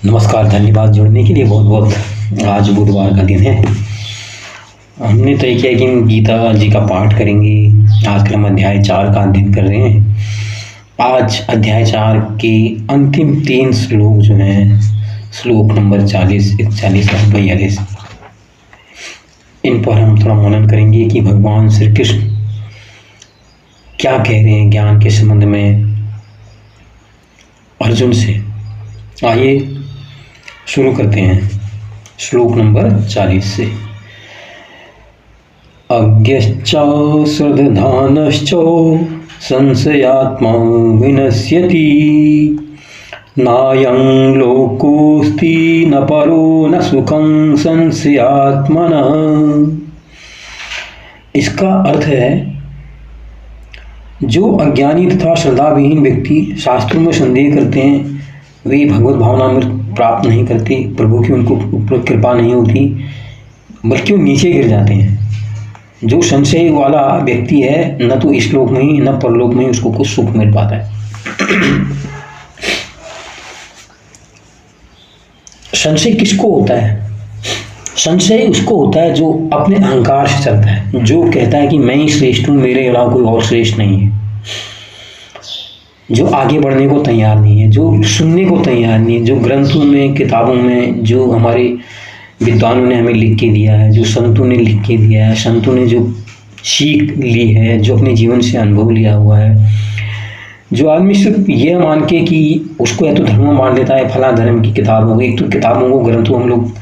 नमस्कार, धन्यवाद जुड़ने के लिए बहुत बहुत। आज बुधवार का दिन है। हमने तय किया कि हम गीता जी का पाठ करेंगे। आज हम अध्याय 4 का अध्ययन कर रहे हैं। आज अध्याय 4 के अंतिम 3 श्लोक जो हैं, श्लोक नंबर 40, 41 और 42, इन पर हम थोड़ा मनन करेंगे कि भगवान श्री कृष्ण क्या कह रहे हैं ज्ञान के संबंध में अर्जुन से। आइए शुरू करते हैं श्लोक नंबर 40 से। अज्ञश्च श्रद्धानश्च संशयात्मा विनश्यति, नायं लोकोऽस्ति न परो न सुखं संशयात्मनः। इसका अर्थ है, जो अज्ञानी तथा श्रद्धाविहीन व्यक्ति शास्त्रों में संदेह करते हैं, वे भगवत भावना में प्राप्त नहीं करते, प्रभु की उनको ऊपर कृपा नहीं होती, बल्कि वो नीचे गिर जाते हैं। जो संशय वाला व्यक्ति है, न तो इस लोक में ही न परलोक में ही उसको कुछ सुख मिल पाता है। संशय किसको होता है? संशय उसको होता है जो अपने अहंकार से चलता है, जो कहता है कि मैं ही श्रेष्ठ हूँ, मेरे अलावा कोई और श्रेष्ठ नहीं है, जो आगे बढ़ने को तैयार नहीं है, जो सुनने को तैयार नहीं है, जो ग्रंथों में, किताबों में, जो हमारे विद्वानों ने हमें लिख के दिया है, जो संतों ने लिख के दिया है, संतों ने जो सीख ली है, जो अपने जीवन से अनुभव लिया हुआ है। जो आदमी सिर्फ ये मान के कि उसको या तो धर्म मान लेता है, फला धर्म की किताब हो गई। एक तो किताबों को, ग्रंथों, हम लोग,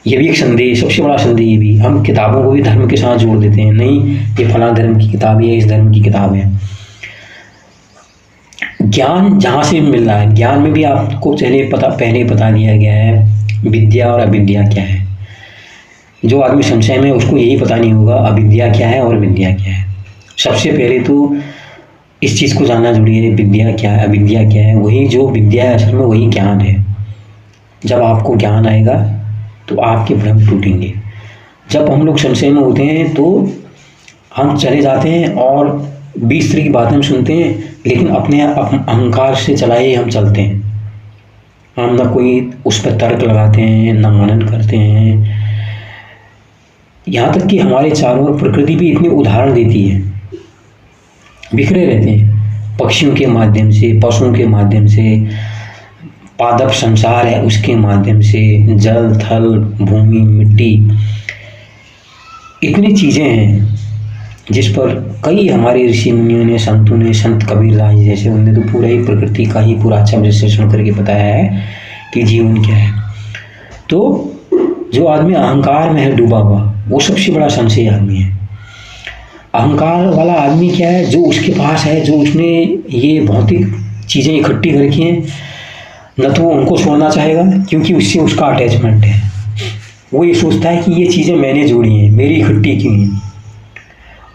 ये भी एक संदेह, सबसे बड़ा संदेह ये भी, हम किताबों को भी धर्म के साथ जोड़ देते हैं। नहीं, ये फला धर्म की किताब है, इस धर्म की किताब है। ज्ञान जहाँ से मिल रहा है, ज्ञान में भी आपको पहले बता दिया गया है विद्या और अविद्या क्या है। जो आदमी संशय में, उसको यही पता नहीं होगा अविद्या क्या है और विद्या क्या है। सबसे पहले तो इस चीज़ को जानना जरूरी है, विद्या क्या है, अविद्या क्या है। वही जो विद्या है, असल में वही ज्ञान है। जब आपको ज्ञान आएगा तो आपके भ्रम टूटेंगे। जब हम लोग संशय में होते हैं तो हम चले जाते हैं और 20 तरह की बातें हम सुनते हैं, लेकिन अपने अहंकार से चलाए हम चलते हैं। हम ना कोई उस पर तर्क लगाते हैं, ना मनन करते हैं। यहाँ तक कि हमारे चारों ओर प्रकृति भी इतने उदाहरण देती है, बिखरे रहते हैं, पक्षियों के माध्यम से, पशुओं के माध्यम से, पादप संसार है उसके माध्यम से, जल, थल, भूमि, मिट्टी, इतनी चीज़ें हैं जिस पर कई हमारे ऋषि मुनियों ने, संतों ने, संत कबीरदास जैसे, उन्होंने तो पूरा ही प्रकृति का ही पूरा अच्छा विश्लेषण करके बताया है कि जीवन क्या है। तो जो आदमी अहंकार में है डूबा हुआ, वो सबसे बड़ा संशय आदमी है। अहंकार वाला आदमी क्या है? जो उसके पास है, जो उसने ये भौतिक चीज़ें इकट्ठी कर रखी हैं, न तो वो उनको छोड़ना चाहेगा क्योंकि उससे उसका अटैचमेंट है। वो ये सोचता है कि ये चीज़ें मैंने जोड़ी हैं, मेरी इकट्ठी की हैं।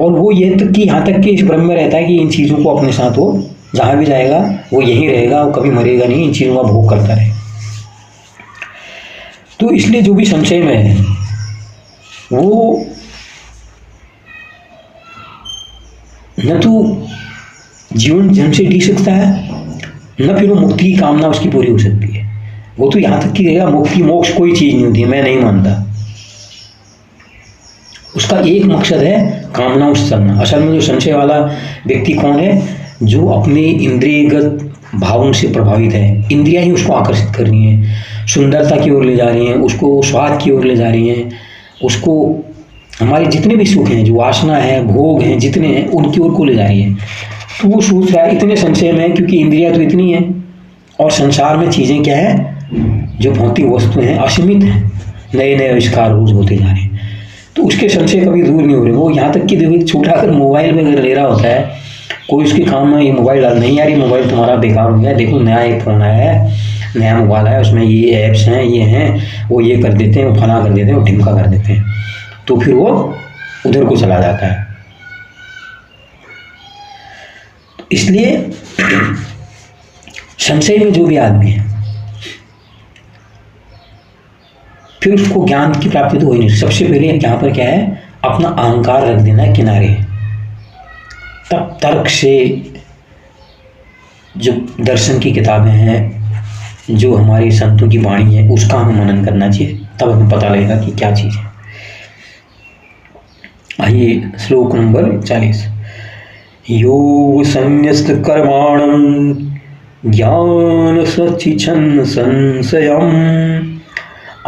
और वो ये तक कि यहाँ तक कि इस भ्रम में रहता है कि इन चीज़ों को अपने साथ वो जहाँ भी जाएगा वो यहीं रहेगा, वो कभी मरेगा नहीं, इन चीज़ों का भोग करता रहे। तो इसलिए जो भी संशय में है, वो न तो जीवन ढंग से जी सकता है, न फिर वो मुक्ति की कामना उसकी पूरी हो सकती है। वो तो यहाँ तक कि रहेगा मुक्ति मोक्ष कोई चीज़ नहीं होती है, मैं नहीं मानता। उसका एक मकसद है कामनाओं से चलना। असल में जो संशय वाला व्यक्ति कौन है? जो अपने इंद्रियगत भावों से प्रभावित है। इंद्रियां ही उसको आकर्षित कर रही हैं, सुंदरता की ओर ले जा रही हैं, उसको स्वाद की ओर ले जा रही हैं, उसको हमारे जितने भी सुख हैं, जो वासना है, भोग हैं, जितने हैं, उनकी ओर को ले जा रही है। तो वो सोच रहा है इतने संशय में है क्योंकि इंद्रियां तो इतनी हैं और संसार में चीज़ें क्या है, जो भौतिक वस्तु हैं, असीमित हैं, नए नए आविष्कार रोज होते जा रहे हैं। तो उसके संशय कभी दूर नहीं हो रहे। वो यहाँ तक कि देखो, एक छोटा अगर मोबाइल में अगर ले रहा होता है, कोई उसके काम में ये मोबाइल डाल, नहीं यार ये मोबाइल तुम्हारा बेकार हो गया, देखो नया एक फ़ोन आया है, नया मोबाइल है, उसमें ये ऐप्स हैं, ये हैं, वो ये कर देते हैं, वो फला कर देते हैं, वो ढिमका कर देते हैं, तो फिर वो उधर को चला जाता है। इसलिए संशय में जो भी आदमी है, फिर उसको ज्ञान की प्राप्ति तो हो ही नहीं। सबसे पहले यहाँ पर क्या है, अपना अहंकार रख देना है किनारे, तब तर्क से जो दर्शन की किताबें हैं, जो हमारे संतों की वाणी है उसका हमें मनन करना चाहिए, तब हमें पता लगेगा कि क्या चीज़ है। आइए श्लोक नंबर 40। योग संन्यस्त कर्माणं ज्ञान सच्चिच्छन् संशयम्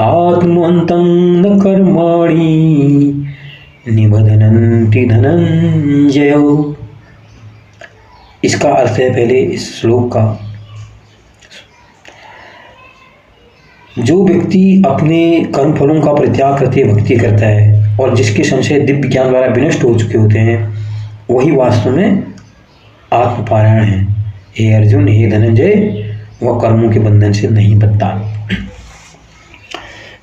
आत्मवन्तं न कर्माणि निबध्नन्ति धनंजय। इसका अर्थ है पहले इस श्लोक का, जो व्यक्ति अपने कर्मफलों का परित्याग करके भक्ति करता है और जिसके संशय दिव्य ज्ञान द्वारा विनष्ट हो चुके होते हैं, वही वास्तव में आत्मपारायण है। हे अर्जुन, हे धनंजय, वह कर्मों के बंधन से नहीं बंधता।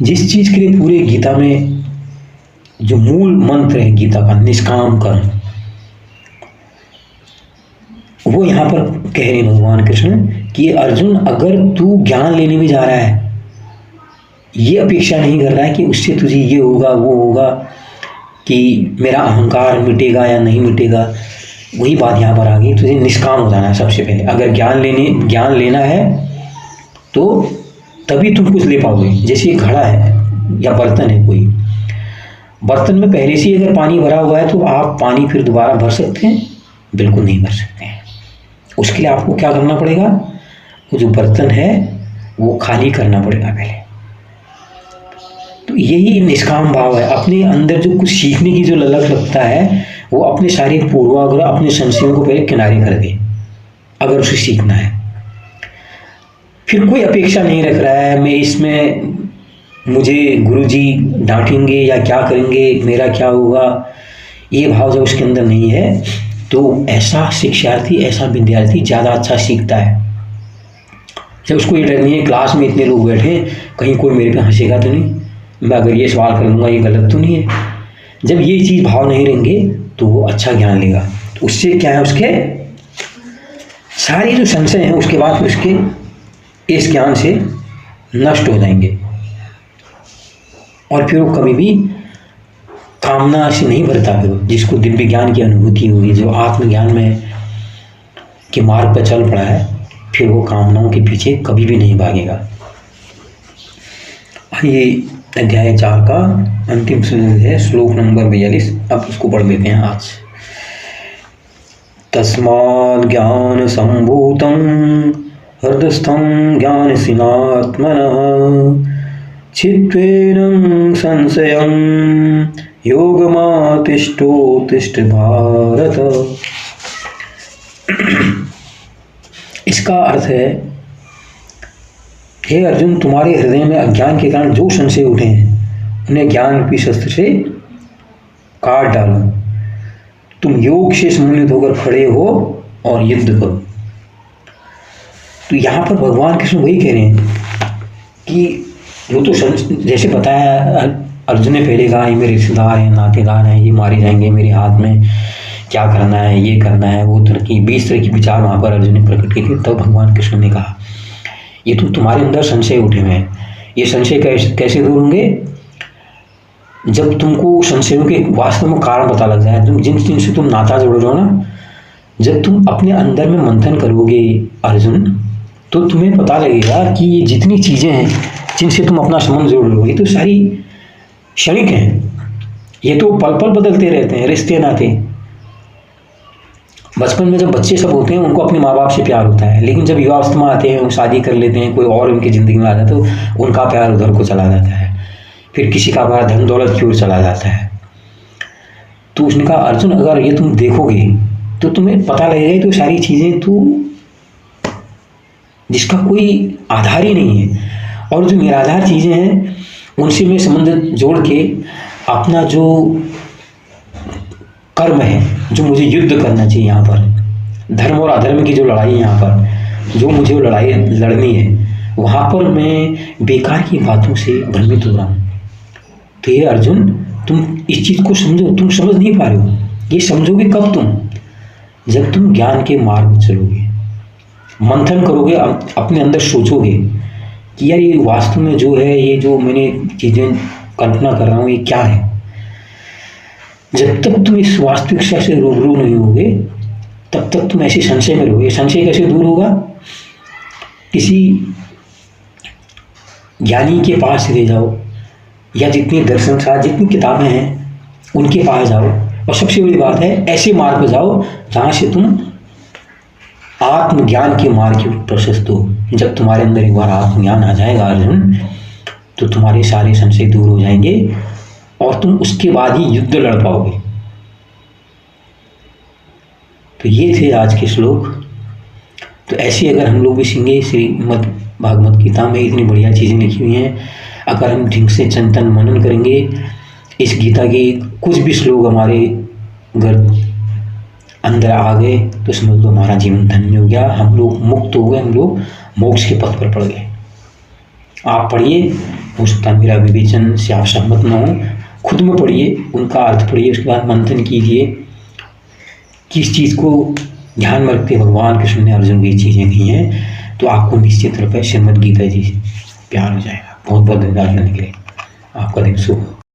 जिस चीज के लिए पूरे गीता में जो मूल मंत्र है गीता का, निष्काम कर्म, वो यहाँ पर कह रहे हैं भगवान कृष्ण कि अर्जुन, अगर तू ज्ञान लेने में जा रहा है, ये अपेक्षा नहीं कर रहा है कि उससे तुझे ये होगा वो होगा, कि मेरा अहंकार मिटेगा या नहीं मिटेगा, वही बात यहाँ पर आ गई। तुझे निष्काम हो जाना है सबसे पहले। अगर ज्ञान लेना है तो तभी तुम कुछ ले पाओगे। जैसे एक घड़ा है या बर्तन है, कोई बर्तन में पहले से अगर पानी भरा हुआ है तो आप पानी फिर दोबारा भर सकते हैं? बिल्कुल नहीं भर सकते हैं। उसके लिए आपको क्या करना पड़ेगा? वो जो बर्तन है वो खाली करना पड़ेगा पहले। तो यही निष्काम भाव है। अपने अंदर जो कुछ सीखने की जो ललक रखता है, वो अपने सारे पूर्वाग्रह, अपने संशयों को पहले किनारे कर दे, अगर उसे सीखना है। फिर कोई अपेक्षा नहीं रख रहा है, मैं इसमें मुझे गुरुजी डांटेंगे या क्या करेंगे, मेरा क्या होगा, ये भाव जब उसके अंदर नहीं है तो ऐसा शिक्षार्थी, ऐसा विद्यार्थी ज़्यादा अच्छा सीखता है। जब उसको ये डर नहीं है क्लास में इतने लोग बैठे, कहीं कोई मेरे पे हंसेगा तो नहीं, मैं अगर ये सवाल कर लूँगा ये गलत तो नहीं है। जब ये चीज़ भाव नहीं रहेंगे तो वो अच्छा ज्ञान लेगा। तो उससे क्या है, उसके सारे जो संशय हैं उसके बाद उसके इस ज्ञान से नष्ट हो जाएंगे, और फिर वो कभी भी कामना से नहीं भरता। फिर जिसको दिव्य ज्ञान की अनुभूति हुई, जो आत्मज्ञान में के मार्ग पर चल पड़ा है, फिर वो कामनाओं के पीछे कभी भी नहीं भागेगा। ये अध्याय 4 का अंतिम श्लोक है, श्लोक नंबर 42। अब इसको पढ़ लेते हैं आज। तस्मात् ज्ञान संभूतं हृदस्थं ज्ञानसिनात्मनः चित्तेनं संशयं योगमातिष्ठोतिष्ठ भारत। इसका अर्थ है, हे अर्जुन, तुम्हारे हृदय में अज्ञान के कारण जो संशय उठे हैं उन्हें ज्ञान रूपी शस्त्र से काट डालो। तुम योग से सम्मिलित होकर खड़े हो और युद्ध करो। तो यहाँ पर भगवान कृष्ण वही कह रहे हैं कि जो तो जैसे बताया अर्जुन ने पहले कहा, ये मेरे रिश्तेदार हैं, नातेदार हैं, ये मारे जाएंगे, मेरे हाथ में क्या करना है, ये करना है, वो तरह की 20 तरह की विचार वहाँ पर अर्जुन ने प्रकट किए थे। तब भगवान कृष्ण ने कहा, ये तो तुम्हारे अंदर संशय उठे हुए हैं। ये संशय कैसे दूर होंगे? जब तुमको संशयों के वास्तव में कारण पता लग जाए, तुम जिनसे तुम नाता जोड़ रहे हो ना, जब तुम अपने अंदर में मंथन करोगे अर्जुन, तो तुम्हें पता लगेगा कि ये जितनी चीज़ें हैं जिनसे तुम अपना संबंध जोड़ रहे हो, ये तो सारी क्षणिक हैं। ये तो पल पल बदलते रहते हैं, रिश्ते नाते। बचपन में जब बच्चे सब होते हैं उनको अपने माँ बाप से प्यार होता है, लेकिन जब युवावस्था में आते हैं, वो शादी कर लेते हैं, कोई और उनकी ज़िंदगी में आ जाता है तो उनका प्यार उधर को चला जाता है, फिर किसी का प्यार धन दौलत की ओर चला जाता है। तो उसने कहा, अर्जुन, अगर ये तुम देखोगे तो तुम्हें पता लगेगा तो सारी चीज़ें तो जिसका कोई आधार ही नहीं है, और जो निराधार चीज़ें हैं उनसे मैं संबंध जोड़ के अपना जो कर्म है, जो मुझे युद्ध करना चाहिए, यहाँ पर धर्म और अधर्म की जो लड़ाई है, यहाँ पर जो मुझे लड़ाई लड़नी है, वहाँ पर मैं बेकार की बातों से भ्रमित हो रहा हूँ। तो ये अर्जुन, तुम इस चीज़ को समझो। तुम समझ नहीं पा रहे हो। ये समझोगे कब तुम? जब तुम ज्ञान के मार्ग में चलोगे, मंथन करोगे, अपने अंदर सोचोगे कि यार ये वास्तव में जो है, ये जो मैंने चीज़ें कल्पना कर रहा हूँ, ये क्या है। जब तक तुम इस वास्तविकता से रूबरू नहीं होगे, तब तक तुम ऐसे संशय में रहोगे। संशय कैसे दूर होगा? किसी ज्ञानी के पास चले जाओ, या जितनी दर्शन शास्त्र जितनी किताबें हैं उनके पास जाओ, और सबसे बड़ी बात है ऐसे मार्ग पर जाओ जहाँ से तुम आत्मज्ञान के मार्ग की प्रशस्त हो। जब तुम्हारे अंदर एक बार आत्मज्ञान आ जाएगा अर्जुन, तो तुम्हारे सारे संशय दूर हो जाएंगे और तुम उसके बाद ही युद्ध लड़ पाओगे। तो ये थे आज के श्लोक। तो ऐसे अगर हम लोग भी सीखेंगे, श्रीमद् भागवत गीता में इतनी बढ़िया चीज़ें लिखी हुई हैं, अगर हम ढंग से चिंतन मनन करेंगे इस गीता के कुछ भी श्लोक हमारे घर अंदर आ गए तो समझ लो हमारा जीवन धन्य हो गया, हम लोग मुक्त हो गए, हम लोग मोक्ष के पथ पर पड़ गए। आप पढ़िए, हो सकता है मेरा विवेचन से आप सहमत न हो, खुद में पढ़िए, उनका अर्थ पढ़िए, उसके बाद मंथन कीजिए किस चीज़ को ध्यान में रखते भगवान कृष्ण ने अर्जुन की चीज़ें कही हैं, तो आपको निश्चित रूप से श्रीमद् गीता जी प्यार हो जाएगा। बहुत बहुत धन्यवाद करने के लिए। आपका दिन शुभ हो।